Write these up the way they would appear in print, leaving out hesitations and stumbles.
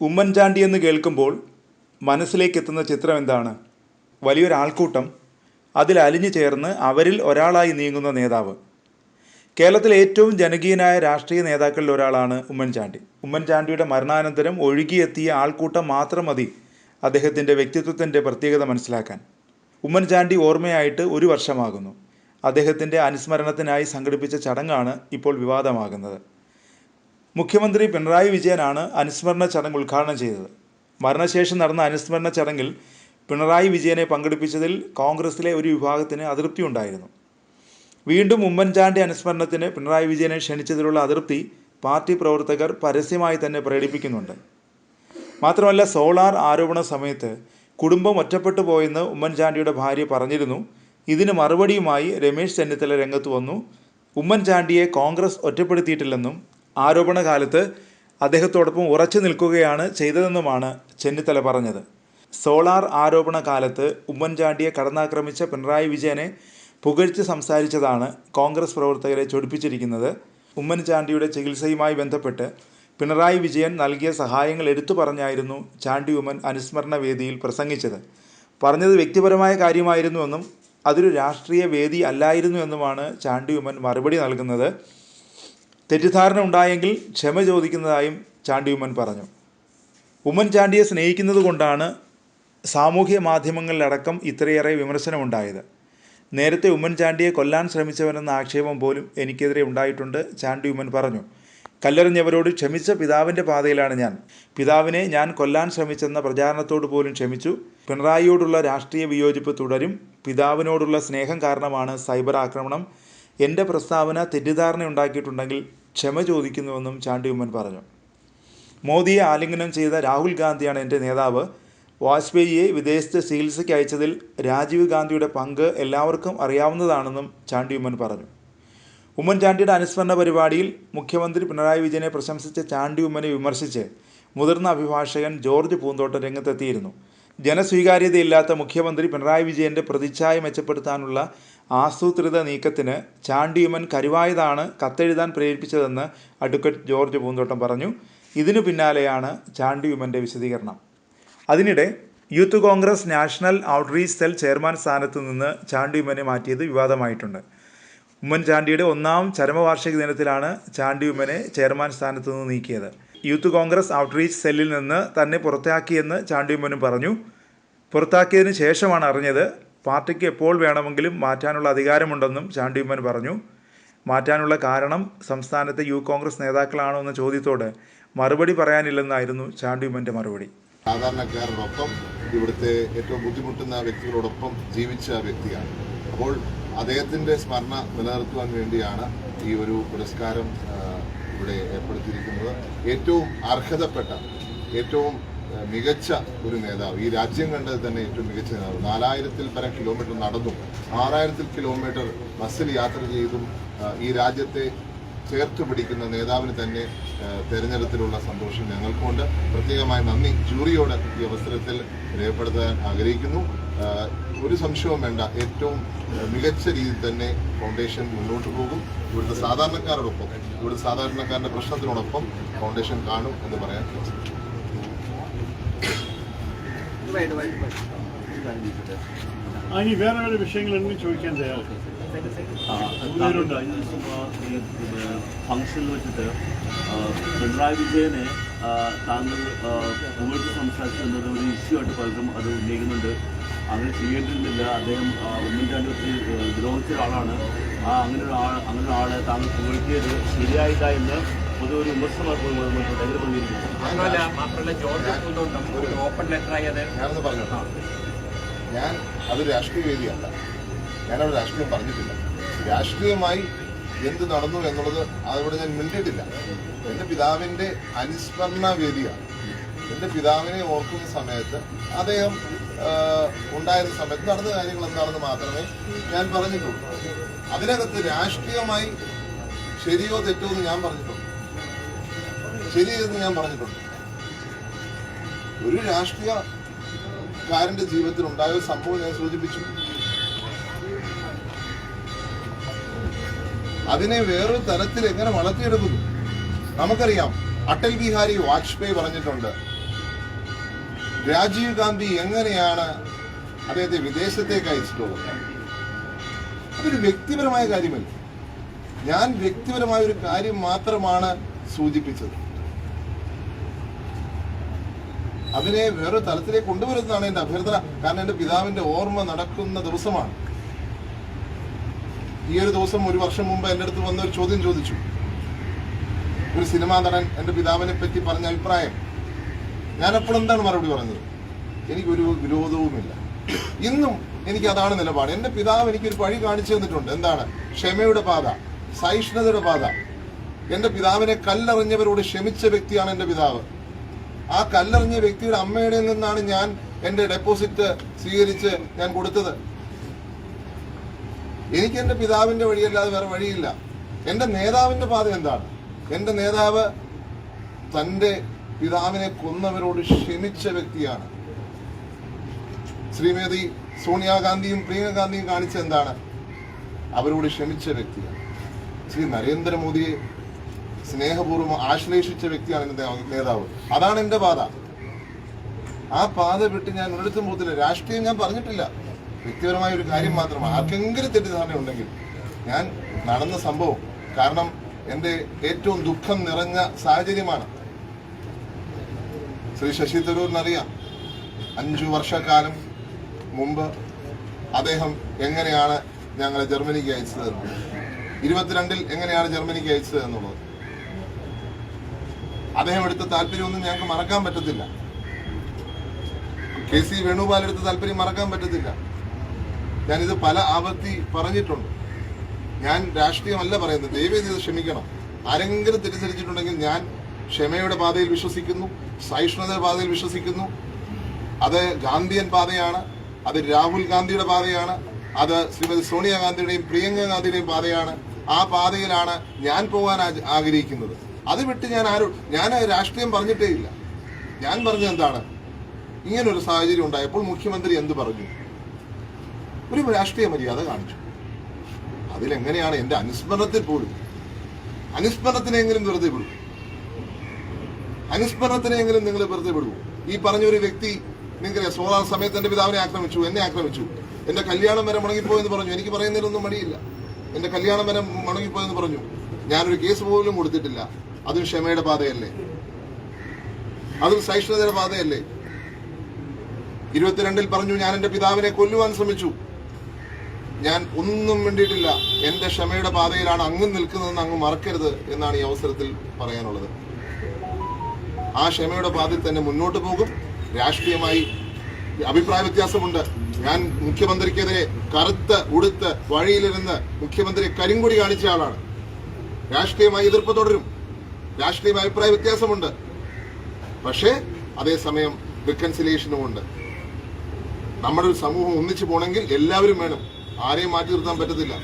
ഉമ്മൻചാണ്ടി എന്ന് കേൾക്കുമ്പോൾ മനസ്സിലേക്ക് എത്തുന്ന ചിത്രം എന്താണ്? വലിയൊരാൾക്കൂട്ടം, അതിൽ അലിഞ്ഞു ചേർന്ന് അവരിൽ ഒരാളായി നീങ്ങുന്ന നേതാവ്. കേരളത്തിലെ ഏറ്റവും ജനകീയനായ രാഷ്ട്രീയ നേതാക്കളിൽ ഒരാളാണ് ഉമ്മൻചാണ്ടി. ഉമ്മൻചാണ്ടിയുടെ മരണാനന്തരം ഒഴുകിയെത്തിയ ആൾക്കൂട്ടം മാത്രം മതി അദ്ദേഹത്തിൻ്റെ വ്യക്തിത്വത്തിൻ്റെ പ്രത്യേകത മനസ്സിലാക്കാൻ. ഉമ്മൻചാണ്ടി ഓർമ്മയായിട്ട് 1 വർഷമാകുന്നു. അദ്ദേഹത്തിൻ്റെ അനുസ്മരണത്തിനായി സംഘടിപ്പിച്ച ചടങ്ങാണ് ഇപ്പോൾ വിവാദമാകുന്നത്. മുഖ്യമന്ത്രി പിണറായി വിജയനാണ് അനുസ്മരണ ചടങ്ങ് ഉദ്ഘാടനം ചെയ്തത്. മരണശേഷം നടന്ന അനുസ്മരണ ചടങ്ങിൽ പിണറായി വിജയനെ പങ്കെടുപ്പിച്ചതിൽ കോൺഗ്രസിലെ ഒരു വിഭാഗത്തിന് അതൃപ്തി ഉണ്ടായിരുന്നു. വീണ്ടും ഉമ്മൻചാണ്ടി അനുസ്മരണത്തിന് പിണറായി വിജയനെ ക്ഷണിച്ചതിലുള്ള അതൃപ്തി പാർട്ടി പ്രവർത്തകർ പരസ്യമായി തന്നെ പ്രകടിപ്പിക്കുന്നുണ്ട്. മാത്രമല്ല, സോളാർ ആരോപണ സമയത്ത് കുടുംബം ഒറ്റപ്പെട്ടു പോയെന്ന് ഉമ്മൻചാണ്ടിയുടെ ഭാര്യ പറഞ്ഞിരുന്നു. ഇതിന് മറുപടിയുമായി രമേശ് ചെന്നിത്തല രംഗത്ത് വന്നു. ഉമ്മൻചാണ്ടിയെ കോൺഗ്രസ് ഒറ്റപ്പെടുത്തിയിട്ടില്ലെന്നും ആരോപണ കാലത്ത് അദ്ദേഹത്തോടൊപ്പം ഉറച്ചു നിൽക്കുകയാണ് ചെയ്തതെന്നുമാണ് ചെന്നിത്തല പറഞ്ഞത്. സോളാർ ആരോപണ കാലത്ത് ഉമ്മൻചാണ്ടിയെ കടന്നാക്രമിച്ച പിണറായി വിജയനെ പുകഴ്ത്തി സംസാരിച്ചതാണ് കോൺഗ്രസ് പ്രവർത്തകരെ ചൊടിപ്പിച്ചിരിക്കുന്നത്. ഉമ്മൻചാണ്ടിയുടെ ചികിത്സയുമായി ബന്ധപ്പെട്ട് പിണറായി വിജയൻ നൽകിയ സഹായങ്ങൾ എടുത്തു പറഞ്ഞായിരുന്നു ചാണ്ടി ഉമ്മൻ അനുസ്മരണ വേദിയിൽ പ്രസംഗിച്ചത്. പറഞ്ഞത് വ്യക്തിപരമായ കാര്യമായിരുന്നുവെന്നും അതൊരു രാഷ്ട്രീയ വേദി അല്ലായിരുന്നു എന്നുമാണ് ചാണ്ടി ഉമ്മൻ മറുപടി നൽകുന്നത്. തെറ്റിദ്ധാരണ ഉണ്ടായെങ്കിൽ ക്ഷമ ചോദിക്കുന്നതായും ചാണ്ടി ഉമ്മൻ പറഞ്ഞു. ഉമ്മൻചാണ്ടിയെ സ്നേഹിക്കുന്നത് കൊണ്ടാണ് സാമൂഹ്യ മാധ്യമങ്ങളിലടക്കം ഇത്രയേറെ വിമർശനമുണ്ടായത്. നേരത്തെ ഉമ്മൻചാണ്ടിയെ കൊല്ലാൻ ശ്രമിച്ചവനെന്ന ആക്ഷേപം പോലും എനിക്കെതിരെ ഉണ്ടായിട്ടുണ്ട്, ചാണ്ടി ഉമ്മൻ പറഞ്ഞു. കല്ലെറിഞ്ഞവരോട് ക്ഷമിച്ച പിതാവിൻ്റെ പാതയിലാണ് ഞാൻ. പിതാവിനെ ഞാൻ കൊല്ലാൻ ശ്രമിച്ചെന്ന പ്രചാരണത്തോട് പോലും ക്ഷമിച്ചു. പിണറായിയോടുള്ള രാഷ്ട്രീയ വിയോജിപ്പ് തുടരും. പിതാവിനോടുള്ള സ്നേഹം കാരണമാണ് സൈബർ ആക്രമണം. എൻ്റെ പ്രസ്താവന തെറ്റിദ്ധാരണ ഉണ്ടാക്കിയിട്ടുണ്ടെങ്കിൽ ക്ഷമ ചോദിക്കുന്നുവെന്നും ചാണ്ടി ഉമ്മൻ പറഞ്ഞു. മോദിയെ ആലിംഗനം ചെയ്ത രാഹുൽ ഗാന്ധിയാണ് എൻ്റെ നേതാവ്. വാജ്പേയിയെ വിദേശത്ത് ചികിത്സയ്ക്ക് അയച്ചതിൽ രാജീവ് ഗാന്ധിയുടെ പങ്ക് എല്ലാവർക്കും അറിയാവുന്നതാണെന്നും ചാണ്ടി ഉമ്മൻ പറഞ്ഞു. ഉമ്മൻചാണ്ടിയുടെ അനുസ്മരണ പരിപാടിയിൽ മുഖ്യമന്ത്രി പിണറായി വിജയനെ പ്രശംസിച്ച ചാണ്ടി ഉമ്മനെ വിമർശിച്ച് മുതിർന്ന അഭിഭാഷകൻ ജോർജ് പൂന്തോട്ടം രംഗത്തെത്തിയിരുന്നു. ജനസ്വീകാര്യതയില്ലാത്ത മുഖ്യമന്ത്രി പിണറായി വിജയൻ്റെ പ്രതിച്ഛായ മെച്ചപ്പെടുത്താനുള്ള ആസൂത്രിത നീക്കത്തിന് ചാണ്ടി ഉമ്മൻ കരുവായതാണ് കത്തെഴുതാൻ പ്രേരിപ്പിച്ചതെന്ന് അഡ്വക്കേറ്റ് ജോർജ് പൂന്തോട്ടം പറഞ്ഞു. ഇതിനു പിന്നാലെയാണ് ചാണ്ടി ഉമ്മൻ്റെ വിശദീകരണം. അതിനിടെ youth Congress national outreach cell chairman സ്ഥാനത്ത് നിന്ന് ചാണ്ടി ഉമ്മനെ മാറ്റിയത് വിവാദമായിട്ടുണ്ട്. ഉമ്മൻചാണ്ടിയുടെ 1ാം ചരമവാർഷിക ദിനത്തിലാണ് ചാണ്ടി ഉമ്മനെ ചെയർമാൻ സ്ഥാനത്ത് നിന്ന് നീക്കിയത്. യൂത്ത് കോൺഗ്രസ് ഔട്ട്റീച്ച് സെല്ലിൽ നിന്ന് തന്നെ പുറത്താക്കിയെന്ന് ചാണ്ടി ഉമ്മനും പറഞ്ഞു. പുറത്താക്കിയതിന് ശേഷമാണ് അറിഞ്ഞത്. പാർട്ടിക്ക് എപ്പോൾ വേണമെങ്കിലും മാറ്റാനുള്ള അധികാരമുണ്ടെന്നും ചാണ്ടി ഉമ്മൻ പറഞ്ഞു. മാറ്റാനുള്ള കാരണം സംസ്ഥാനത്തെ യൂത്ത് കോൺഗ്രസ് നേതാക്കളാണോ എന്ന ചോദ്യത്തോട് മറുപടി പറയാനില്ലെന്നായിരുന്നു ചാണ്ടി ഉമ്മൻ്റെ മറുപടി. സാധാരണക്കാരോടൊപ്പം ഇവിടുത്തെ ഏറ്റവും ബുദ്ധിമുട്ടുന്ന വ്യക്തികളോടൊപ്പം ജീവിച്ച വ്യക്തിയാണ്. അപ്പോൾ അദ്ദേഹത്തിൻ്റെ സ്മരണ നിലനിർത്തുവാൻ വേണ്ടിയാണ് ഈ ഒരു പുരസ്കാരം ഇവിടെ ഏർപ്പെടുത്തിയിരിക്കുന്നത്. ഏറ്റവും അർഹതപ്പെട്ട, ഏറ്റവും മികച്ച ഒരു നേതാവ്, ഈ രാജ്യം കണ്ടത് തന്നെ ഏറ്റവും മികച്ച നേതാവ്. 4000-ൽ പരം കിലോമീറ്റർ നടന്നും 6000 കിലോമീറ്റർ ബസ്സിൽ യാത്ര ചെയ്തും ഈ രാജ്യത്തെ ചേർത്ത് പിടിക്കുന്ന നേതാവിന് തന്നെ തെരഞ്ഞെടുപ്പിലുള്ള സന്തോഷം ഞങ്ങൾക്കുണ്ട്. പ്രത്യേകമായി നന്ദി ജൂറിയോട് ഈ അവസരത്തിൽ രേഖപ്പെടുത്താൻ ആഗ്രഹിക്കുന്നു. ഒരു സംശയവും വേണ്ട, ഏറ്റവും മികച്ച രീതിയിൽ തന്നെ ഫൗണ്ടേഷൻ മുന്നോട്ട് പോകും. ഇവിടുത്തെ സാധാരണക്കാരോടൊപ്പം, ഇവിടുത്തെ സാധാരണക്കാരുടെ പ്രശ്നത്തിനോടൊപ്പം ഫൗണ്ടേഷൻ കാണും എന്ന് പറയാൻ വേറെ വേറെ വിഷയങ്ങളൊന്നും ചോദിക്കാൻ തയ്യാറാണ്. ഫംഗ്ഷനിൽ വെച്ചിട്ട് പിണറായി വിജയനെ താങ്കൾ പുകഴ്ത്തി സംസാരിക്കുന്നത് ഒരു ഇഷ്യൂ ആയിട്ട് പലരും അത് ഉന്നയിക്കുന്നുണ്ട്. അങ്ങനെ ചെയ്യേണ്ടിയിരുന്നില്ല, അദ്ദേഹം ഉമ്മൻചാണ്ടി ദ്രോഹിച്ച ഒരാളാണ്. അങ്ങനെ ഒരാളെ താങ്കൾ പുകഴ്ത്തിയത് ശരിയായില്ല എന്ന് പൊതുവെ ഒരു വിമർശനമായി ഞാൻ അതൊരു രാഷ്ട്രീയ വേദിയല്ല, ഞാനവിടെ രാഷ്ട്രീയം പറഞ്ഞിട്ടില്ല. രാഷ്ട്രീയമായി എന്ത് നടന്നു എന്നുള്ളത് അതോടെ ഞാൻ മിണ്ടിയിട്ടില്ല. എൻ്റെ പിതാവിൻ്റെ അനുസ്മരണ വേദിയാണ്. എൻ്റെ പിതാവിനെ ഓർക്കുന്ന സമയത്ത് അദ്ദേഹം ഉണ്ടായിരുന്ന സമയത്ത് നടന്ന കാര്യങ്ങൾ എന്താണെന്ന് മാത്രമേ ഞാൻ പറഞ്ഞിട്ടുള്ളൂ. അതിനകത്ത് രാഷ്ട്രീയമായി ശരിയോ തെറ്റോ എന്ന് ഞാൻ പറഞ്ഞിട്ടുണ്ട്, ശരിയെന്ന് ഞാൻ പറഞ്ഞിട്ടുണ്ട്. ഒരു രാഷ്ട്രീയക്കാരൻ്റെ ജീവിതത്തിൽ ഉണ്ടായ സംഭവം ഞാൻ സൂചിപ്പിച്ചു. അതിനെ വേറൊരു തലത്തിൽ എങ്ങനെ വളർത്തിയെടുക്കുന്നു നമുക്കറിയാം. അടൽ ബിഹാരി വാജ്പേയി പറഞ്ഞിട്ടുണ്ട്, രാജീവ് ഗാന്ധി എങ്ങനെയാണ് അദ്ദേഹത്തെ വിദേശത്തേക്ക് അയച്ചിട്ടുള്ളത്? അതൊരു വ്യക്തിപരമായ കാര്യമല്ല. ഞാൻ വ്യക്തിപരമായ ഒരു കാര്യം മാത്രമാണ് സൂചിപ്പിച്ചത്. അതിനെ വേറെ തലത്തിലേക്ക് കൊണ്ടുവരുന്നതാണ് എന്റെ അഭ്യർത്ഥന. കാരണം എന്റെ പിതാവിന്റെ ഓർമ്മ നടക്കുന്ന ദിവസമാണ്. ഈ ഒരു ദിവസം 1 വർഷം മുമ്പ് എൻ്റെ അടുത്ത് വന്ന ഒരു ചോദ്യം ചോദിച്ചു. ഒരു സിനിമാ നടൻ എൻ്റെ പിതാവിനെ പറ്റി പറഞ്ഞ അഭിപ്രായം. ഞാൻ അപ്പോൾ എന്താണ് മറുപടി പറഞ്ഞത്? എനിക്കൊരു വിരോധവുമില്ല. ഇന്നും എനിക്ക് അതാണ് നിലപാട്. എൻ്റെ പിതാവ് എനിക്കൊരു വഴി കാണിച്ചു തന്നിട്ടുണ്ട്. എന്താണ്? ക്ഷമയുടെ പാത, സഹിഷ്ണുതയുടെ പാത. എൻ്റെ പിതാവിനെ കല്ലെറിഞ്ഞവരോട് ക്ഷമിച്ച വ്യക്തിയാണ് എൻ്റെ പിതാവ്. ആ കല്ലെറിഞ്ഞ വ്യക്തിയുടെ അമ്മയുടെ നിന്നാണ് ഞാൻ എൻ്റെ ഡെപ്പോസിറ്റ് സ്വീകരിച്ച് ഞാൻ കൊടുത്തത്. എനിക്ക് എൻ്റെ പിതാവിന്റെ വഴിയല്ലാതെ വേറെ വഴിയില്ല. എൻ്റെ നേതാവിന്റെ പാത എന്താണ്? എൻ്റെ നേതാവ് തൻ്റെ പിതാവിനെ കൊന്നവരോട് ക്ഷമിച്ച വ്യക്തിയാണ്. ശ്രീമതി സോണിയാഗാന്ധിയും പ്രിയങ്ക ഗാന്ധിയും കാണിച്ച എന്താണ്? അവരോട് ക്ഷമിച്ച വ്യക്തിയാണ്. ശ്രീ നരേന്ദ്രമോദിയെ സ്നേഹപൂർവ്വം ആശ്ലേഷിച്ച വ്യക്തിയാണ് എൻ്റെ നേതാവ്. അതാണ് എൻ്റെ പാത. ആ പാത വിട്ട് ഞാൻ ഒരിടത്തും പോകത്തില്ല. രാഷ്ട്രീയം ഞാൻ പറഞ്ഞിട്ടില്ല, വ്യക്തിപരമായ ഒരു കാര്യം മാത്രമാണ്. ആർക്കെങ്കിലും തെറ്റിദ്ധാരണ ഉണ്ടെങ്കിൽ ഞാൻ നടന്ന സംഭവം, കാരണം എൻ്റെ ഏറ്റവും ദുഃഖം നിറഞ്ഞ സാഹചര്യമാണ്. ശ്രീ ശശി തരൂരിനറിയാം 5 വർഷക്കാലം മുമ്പ് അദ്ദേഹം എങ്ങനെയാണ് ഞങ്ങളെ ജർമ്മനിക്ക് അയച്ചത്, 22 എങ്ങനെയാണ് ജർമ്മനിക്ക് അയച്ചത് എന്നുള്ളത്. അദ്ദേഹം എടുത്ത താല്പര്യമൊന്നും ഞങ്ങൾക്ക് മറക്കാൻ പറ്റത്തില്ല. KC വേണുഗോപാൽ എടുത്ത താല്പര്യം മറക്കാൻ പറ്റത്തില്ല. ഞാനിത് പല ആവർത്തി പറഞ്ഞിട്ടുണ്ട്. ഞാൻ രാഷ്ട്രീയമല്ല പറയുന്നത്. ദയവേത് ഇത് ക്ഷമിക്കണം. ആരെങ്കിലും തെറ്റിദ്ധരിച്ചിട്ടുണ്ടെങ്കിൽ ഞാൻ ക്ഷമയുടെ പാതയിൽ വിശ്വസിക്കുന്നു, സഹിഷ്ണുതയുടെ പാതയിൽ വിശ്വസിക്കുന്നു. അത് ഗാന്ധിയൻ പാതയാണ്, അത് രാഹുൽ ഗാന്ധിയുടെ പാതയാണ്, അത് ശ്രീമതി സോണിയാഗാന്ധിയുടെയും പ്രിയങ്ക ഗാന്ധിയുടെയും പാതയാണ്. ആ പാതയിലാണ് ഞാൻ പോകാൻ ആഗ്രഹിക്കുന്നത്. അത് വിട്ട് ഞാൻ രാഷ്ട്രീയം പറഞ്ഞിട്ടേ ഇല്ല. ഞാൻ പറഞ്ഞത് എന്താണ്? ഇങ്ങനൊരു സാഹചര്യം ഉണ്ടായപ്പോൾ മുഖ്യമന്ത്രി എന്ത് പറഞ്ഞു? ഒരു രാഷ്ട്രീയ മര്യാദ കാണിച്ചു. അതിലെങ്ങനെയാണ് എൻ്റെ അനുസ്മരണത്തിൽ പോലും, അനുസ്മരണത്തിനെങ്കിലും വെറുതെ വിടും, അനുസ്മരണത്തിനെങ്കിലും നിങ്ങൾ വെറുതെ വിടുവോ? ഈ പറഞ്ഞൊരു വ്യക്തി നിങ്ങൾക്കറിയാം, സോളാർ സമയത്ത് എൻ്റെ പിതാവിനെ ആക്രമിച്ചു, എന്നെ ആക്രമിച്ചു, എൻ്റെ കല്യാണം വരെ മുടങ്ങിപ്പോയെന്ന് പറഞ്ഞു. എനിക്ക് പറയുന്നതിലൊന്നും മടിയില്ല. എൻ്റെ കല്യാണം വരെ മുടങ്ങിപ്പോയെന്ന് പറഞ്ഞു. ഞാനൊരു കേസ് പോലും കൊടുത്തിട്ടില്ല. അതും ക്ഷമയുടെ പാതയല്ലേ? അതും സഹിഷ്ണുതയുടെ പാതയല്ലേ? 22 പറഞ്ഞു ഞാൻ എൻ്റെ പിതാവിനെ കൊല്ലുവാൻ ശ്രമിച്ചു. ഞാൻ ഒന്നും വേണ്ടിയിട്ടില്ല. എൻ്റെ ക്ഷമയുടെ പാതയിലാണ് അങ്ങ് നിൽക്കുന്നതെന്ന് അങ്ങ് മറക്കരുത് എന്നാണ് ഈ അവസരത്തിൽ പറയാനുള്ളത്. ആ ക്ഷമയുടെ പാതയിൽ തന്നെ മുന്നോട്ട് പോകും. രാഷ്ട്രീയമായി അഭിപ്രായ വ്യത്യാസമുണ്ട്. ഞാൻ മുഖ്യമന്ത്രിക്കെതിരെ കറുത്ത് ഉടുത്ത് വഴിയിലിരുന്ന് മുഖ്യമന്ത്രിയെ കരിങ്കൊടി കാണിച്ച ആളാണ്. രാഷ്ട്രീയമായി എതിർപ്പ് തുടരും. രാഷ്ട്രീയ അഭിപ്രായ വ്യത്യാസമുണ്ട്. പക്ഷേ അതേസമയം റിക്കൺസിലിയേഷനും ഉണ്ട്. നമ്മുടെ ഒരു സമൂഹം ഒന്നിച്ചു പോകണമെങ്കിൽ എല്ലാവരും വേണം. ആരെയും മാറ്റി നിർത്താൻ പറ്റത്തില്ല.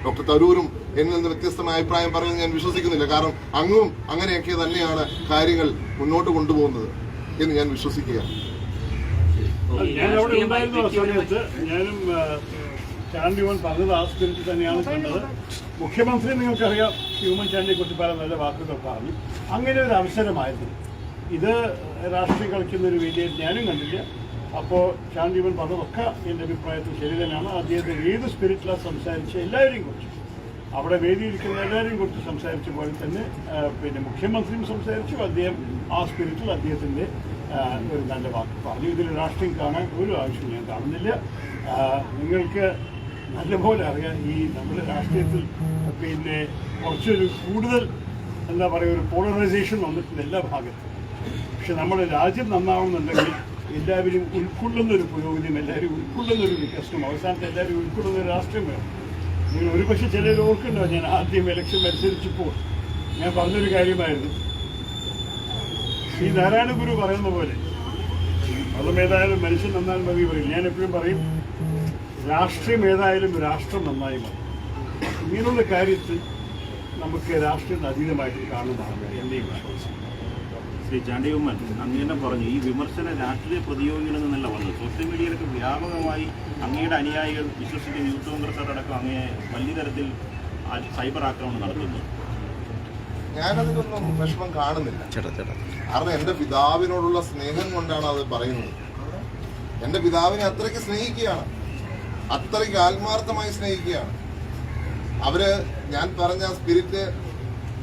ഡോക്ടർ തരൂരും എന്നിൽ നിന്ന് വ്യത്യസ്തമായ അഭിപ്രായം പറയുന്നത് ഞാൻ വിശ്വസിക്കുന്നില്ല. കാരണം അങ്ങും അങ്ങനെയൊക്കെ തന്നെയാണ് കാര്യങ്ങൾ മുന്നോട്ട് കൊണ്ടുപോകുന്നത് എന്ന് ഞാൻ വിശ്വസിക്കുകയാണ്. ഞാൻ അവിടെ ഉണ്ടായിരുന്ന സമയത്ത് ഞാനും ചാണ്ടിയോൻ പറഞ്ഞത് ആ സ്പിരിറ്റ് തന്നെയാണ് കണ്ടത്. മുഖ്യമന്ത്രി നിങ്ങൾക്കറിയാം, ഉമ്മൻചാണ്ടിയെ കുറിച്ച് പല നല്ല വാക്കുകൾ പറഞ്ഞു. അങ്ങനെ ഒരു അവസരമായിരുന്നു ഇത്. രാഷ്ട്രീയം കളിക്കുന്ന ഒരു വേദിയെ ഞാനും കണ്ടില്ല. അപ്പോൾ ചാണ്ടിയോൻ പറഞ്ഞതൊക്കെ എൻ്റെ അഭിപ്രായത്തിൽ ശരി തന്നെയാണ്. അദ്ദേഹത്തെ ഏത് സ്പിരിറ്റിലാണ് സംസാരിച്ച് എല്ലാവരെയും കുറിച്ച്, അവിടെ വേദിയിരിക്കുന്ന എല്ലാവരെയും കുറിച്ച് സംസാരിച്ച പോലെ തന്നെ പിന്നെ മുഖ്യമന്ത്രിയും സംസാരിച്ചു. അദ്ദേഹം ആ സ്പിരിറ്റിൽ അദ്ദേഹത്തിൻ്റെ ഒരു നല്ല വാക്ക് പറഞ്ഞു. ഇതിൽ രാഷ്ട്രീയം കാണാൻ ഒരു ആവശ്യം ഞാൻ കാണുന്നില്ല. നിങ്ങൾക്ക് നല്ലപോലെ അറിയാം, ഈ നമ്മുടെ രാഷ്ട്രീയത്തിൽ പിന്നെ കുറച്ചൊരു കൂടുതൽ എന്താ പറയുക, ഒരു പോളറൈസേഷൻ വന്നിട്ടുണ്ട് എല്ലാ ഭാഗത്തും. പക്ഷെ നമ്മുടെ രാജ്യം നന്നാവുന്നുണ്ടെങ്കിൽ എല്ലാവരും ഉൾക്കൊള്ളുന്നൊരു പുരോഗതിയും എല്ലാവരും ഉൾക്കൊള്ളുന്നൊരു വികസനം, അവസാനത്തെ എല്ലാവരും ഉൾക്കൊള്ളുന്ന ഒരു രാഷ്ട്രീയം വേണം. നിങ്ങൾ ഒരുപക്ഷെ ചിലർ ഓർക്കുന്നുണ്ടോ, ഞാൻ ആദ്യം ഇലക്ഷൻ മത്സരിച്ചപ്പോൾ ഞാൻ പറഞ്ഞൊരു കാര്യമായിരുന്നു, ശ്രീ നാരായണ ഗുരു പറയുന്ന പോലെ മതം ഏതായാലും മനുഷ്യൻ നന്നായി മതി പറയും. ഞാൻ എപ്പോഴും പറയും, രാഷ്ട്രീയം ഏതായാലും രാഷ്ട്രം നന്നായി മതി. ഇങ്ങനെയുള്ള കാര്യത്തിൽ നമുക്ക് രാഷ്ട്രീയത്തിന് അതീതമായിട്ട് കാണുന്നതാണ് എൻ്റെയും വിശ്വാസം. ശ്രീ ചാണ്ടി ഉമ്മൻ അങ്ങനെ പറഞ്ഞു, ഈ വിമർശന രാഷ്ട്രീയ പ്രതിയോഗികളിൽ നിന്നല്ല വന്നത്. സോഷ്യൽ മീഡിയയിലൊക്കെ വ്യാപകമായി അങ്ങയുടെ അനുയായികൾ വിശ്വസിക്കുന്ന യൂത്ത് കോൺഗ്രസ് അടക്കം അങ്ങയെ വലിയ തരത്തിൽ സൈബർ ആക്രമണം നടത്തുന്നു. ഞാനതിലൊന്നും വിഷമം കാണുന്നില്ല. കാരണം എൻ്റെ പിതാവിനോടുള്ള സ്നേഹം കൊണ്ടാണ് അത് പറയുന്നത്. എൻ്റെ പിതാവിനെ അത്രയ്ക്ക് സ്നേഹിക്കുകയാണ്, അത്രയ്ക്ക് ആത്മാർത്ഥമായി സ്നേഹിക്കുകയാണ്. അവര് ഞാൻ പറഞ്ഞ സ്പിരിറ്റ്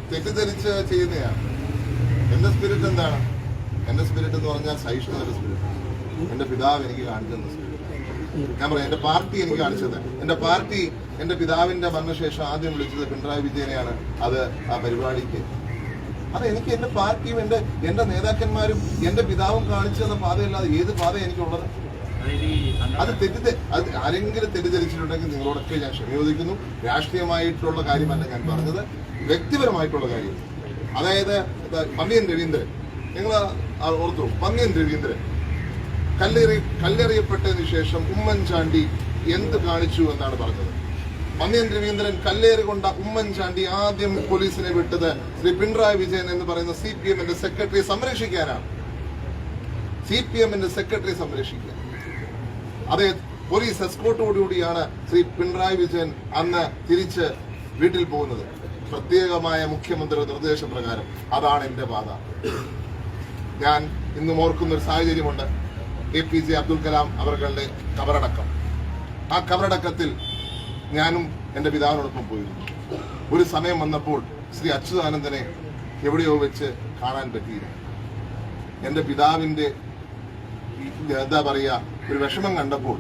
തെറ്റിദ്ധരിച്ച് ചെയ്യുന്നതാണ്. എൻ്റെ സ്പിരിറ്റ് എന്താണ്? എൻ്റെ സ്പിരിറ്റ് എന്ന് പറഞ്ഞാൽ സഹിഷ്ണുതയുടെ സ്പിരിറ്റ്. എൻ്റെ പിതാവ് എനിക്ക് കാണിച്ചു തന്ന സ്പിരിറ്റ്. ഞാൻ പറയാം, എൻ്റെ പാർട്ടി എനിക്ക് കാണിച്ചത്. എൻ്റെ പാർട്ടി എൻ്റെ പിതാവിന്റെ മരണശേഷം ആദ്യം വിളിച്ചത് പിണറായി വിജയനെയാണ്. അത് ആ പരിപാടിക്ക് അത് എനിക്ക് എൻ്റെ പാർട്ടിയും എൻ്റെ നേതാക്കന്മാരും എൻ്റെ പിതാവും കാണിച്ചു തന്ന പാതയല്ലാതെ ഏത് പാത എനിക്കുള്ളത്? അത് അത് ആരെങ്കിലും തെറ്റിദ്ധരിച്ചിട്ടുണ്ടെങ്കിൽ നിങ്ങളോടൊക്കെ ഞാൻ ക്ഷമ ചോദിക്കുന്നു. രാഷ്ട്രീയമായിട്ടുള്ള കാര്യമല്ല ഞാൻ പറഞ്ഞത്, വ്യക്തിപരമായിട്ടുള്ള കാര്യം. അതായത് പന്നിയൻ രവീന്ദ്രൻ, നിങ്ങൾ ഓർത്തു, പന്നിയൻ രവീന്ദ്രൻ കല്ലെറിയപ്പെട്ടതിന് ശേഷം ഉമ്മൻചാണ്ടി എന്ത് കാണിച്ചു എന്നാണ് പറഞ്ഞത്. പന്നിയൻ രവീന്ദ്രൻ കല്ലേറ് കൊണ്ട ഉമ്മൻചാണ്ടി ആദ്യം പോലീസിനെ വിട്ടത് ശ്രീ പിണറായി വിജയൻ എന്ന് പറയുന്ന CPM-ന്റെ സെക്രട്ടറിയെ സംരക്ഷിക്കാനാണ്. CPM-ന്റെ സെക്രട്ടറിയെ സംരക്ഷിക്കാൻ അതെ പോലീസ് എസ്കോർട്ടോടുകൂടിയാണ് ശ്രീ പിണറായി വിജയൻ അന്ന് തിരിച്ച് വീട്ടിൽ പോകുന്നത്. പ്രത്യേകമായ മുഖ്യമന്ത്രിയുടെ നിർദ്ദേശപ്രകാരം. അതാണ് എന്റെ പാത. ഞാൻ ഇന്നും ഓർക്കുന്ന ഒരു സാഹചര്യമുണ്ട്. APJ അബ്ദുൽ കലാം അവരുടെ കബറടക്കം. ആ കബറടക്കത്തിൽ ഞാനും എൻ്റെ പിതാവിനോടൊപ്പം പോയിരുന്നു. ഒരു സമയം വന്നപ്പോൾ ശ്രീ അച്യുതാനന്ദനെ എവിടെയോ വെച്ച് കാണാൻ പറ്റിയില്ല. എൻ്റെ പിതാവിൻ്റെ എന്താ പറയുക, ഒരു വിഷമം കണ്ടപ്പോൾ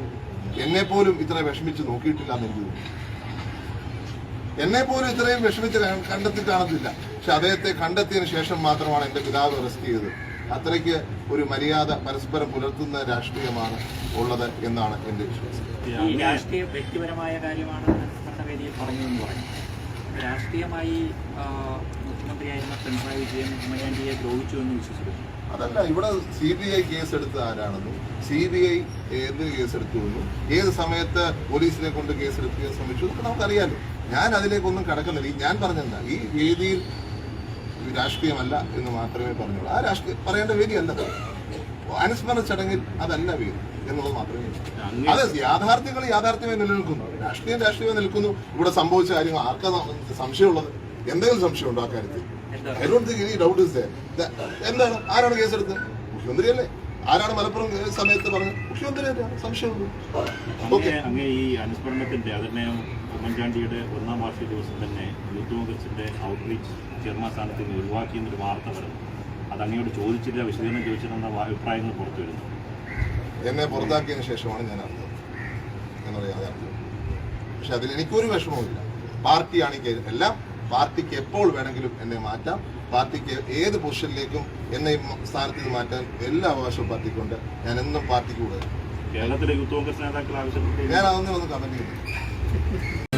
എന്നെ പോലും ഇത്ര വിഷമിച്ച് നോക്കിയിട്ടില്ല എന്ന് എനിക്ക് തോന്നുന്നു. എന്നെ പോലും ഇത്രയും വിഷമിച്ച് കണ്ടെത്തി കാണത്തില്ല. പക്ഷെ അദ്ദേഹത്തെ കണ്ടെത്തിയതിനു ശേഷം മാത്രമാണ് എൻ്റെ പിതാവ് അറസ്റ്റ് ചെയ്തത്. അത്രയ്ക്ക് ഒരു മര്യാദ പരസ്പരം പുലർത്തുന്ന രാഷ്ട്രീയമാണ് ഉള്ളത് എന്നാണ് എൻ്റെ വിശ്വാസം. ഈ രാഷ്ട്രീയ വ്യക്തിപരമായ കാര്യമാണ് ഭരണവേദിയിൽ പറഞ്ഞതെന്ന് പറഞ്ഞു. രാഷ്ട്രീയമായി മുഖ്യമന്ത്രിയായിരുന്ന പിണറായി വിജയൻ ഉമ്മൻചാണ്ടിയെ ദ്രോഹിച്ചു എന്ന് വിശ്വസിക്കുന്നു. അതല്ല, ഇവിടെ CBI കേസെടുത്ത ആരാണെന്നും CBI ഏത് കേസെടുത്തു എന്നും ഏത് സമയത്ത് പോലീസിനെ കൊണ്ട് കേസെടുക്കാൻ ശ്രമിച്ചു എന്നൊക്കെ നമുക്കറിയാലോ. ഞാൻ അതിലേക്കൊന്നും കടക്കുന്നില്ല. ഞാൻ പറഞ്ഞെന്താ, ഈ വേദിയിൽ രാഷ്ട്രീയമല്ല എന്ന് മാത്രമേ പറഞ്ഞുള്ളൂ. ആ രാഷ്ട്രീയം പറയേണ്ട വേദിയല്ല. അനുസ്മരണ ചടങ്ങിൽ അതല്ല വേദി എന്നുള്ളത് മാത്രമേ. അത് യാഥാർത്ഥ്യമായി നിലനിൽക്കുന്നു. രാഷ്ട്രീയമായി നിൽക്കുന്നു. ഇവിടെ സംഭവിച്ച കാര്യങ്ങൾ ആർക്കാ സംശയമുള്ളത്? എന്തെങ്കിലും സംശയമുണ്ടോ ആ കാര്യത്തിൽ? I don't think any doubt is there. എന്താണ്, ആരാണ് കേസെടുത്തത്? മുഖ്യമന്ത്രിയല്ലേ. ആരാണ് മലപ്പുറം സമയത്ത് പറഞ്ഞത്? മുഖ്യമന്ത്രി. സംശയമുള്ളൂ. അങ്ങനെ ഈ അനുസ്മരണത്തിന്റെ അതിനെ ഉമ്മൻചാണ്ടിയുടെ 1ാം വാർഷിക ദിവസം തന്നെ യൂത്ത് കോൺഗ്രസിന്റെ ഔട്ട്റീച്ച് ചെയർമാൻ സ്ഥാനത്ത് നിന്ന് ഒഴിവാക്കിയെന്നൊരു വാർത്ത വരുന്നു. അത് അങ്ങയോട് ചോദിച്ചില്ല, വിശദീകരണം ചോദിച്ചില്ലെന്ന അഭിപ്രായങ്ങൾ പുറത്തു വരുന്നു. എന്നെ പുറത്താക്കിയതിനു ശേഷമാണ് ഞാൻ അറിഞ്ഞത് എന്നുള്ള യാഥാർത്ഥ്യം. പക്ഷെ അതിൽ എനിക്കൊരു വിഷമവുമില്ല. പാർട്ടിയാണ് എല്ലാം. പാർട്ടിക്ക് എപ്പോൾ വേണമെങ്കിലും എന്നെ മാറ്റാം. പാർട്ടിക്ക് ഏത് പൊസിഷനിലേക്കും എന്നെ സ്ഥാനത്ത് നിന്ന് മാറ്റാൻ എല്ലാ അവകാശവും പാർട്ടിക്കുണ്ട്. ഞാൻ എന്നും പാർട്ടിക്ക് കൂടെ. കേരളത്തിലെ യൂത്ത് കോൺഗ്രസ് നേതാക്കൾ ആവശ്യപ്പെട്ടു. ഞാൻ അതൊന്നും കമന്റ് ചെയ്യുന്നു.